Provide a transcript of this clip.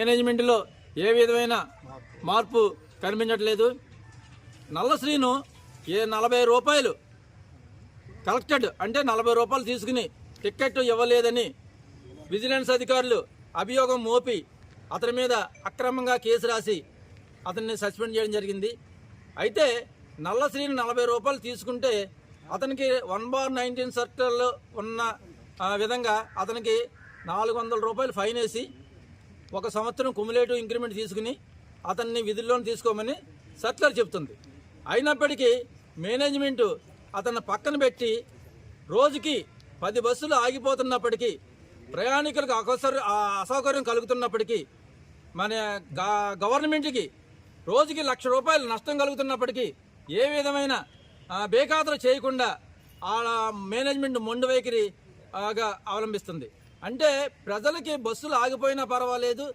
మేనేజ్మెంట్లో ఏ విధమైన మార్పు కనిపించట్లేదు. నల్ల శ్రీను 40 రూపాయలు కలెక్టెడ్ అంటే 40 రూపాయలు తీసుకుని టికెట్ ఇవ్వలేదని విజిలెన్స్ అధికారులు అభియోగం మోపి అతని మీద అక్రమంగా కేసు రాసి అతన్ని సస్పెండ్ చేయడం జరిగింది. అయితే నల్ల శ్రీను 40 రూపాయలు తీసుకుంటే అతనికి 1/19 సర్కిల్లో ఉన్న విధంగా అతనికి 400 రూపాయలు ఫైన్ వేసి 1 సంవత్సరం కుములేటివ్ ఇంక్రిమెంట్ తీసుకుని అతన్ని విధుల్లోకి తీసుకోమని సర్క్యులర్ చెబుతుంది. అయినప్పటికీ మేనేజ్మెంటు అతన్ని పక్కన పెట్టి రోజుకి 10 బస్సులు ఆగిపోతున్నప్పటికీ ప్రయాణికులకు అసౌకర్యం కలుగుతున్నప్పటికీ మన గవర్నమెంట్కి రోజుకి 1,00,000 రూపాయలు నష్టం కలుగుతున్నప్పటికీ ఏ విధమైన బేఖాతరు చేయకుండా ఆ మేనేజ్మెంట్ మొండి వైఖరి అవలంబిస్తుంది. అంటే ప్రజలకి బస్సులు ఆగిపోయినా పర్వాలేదు,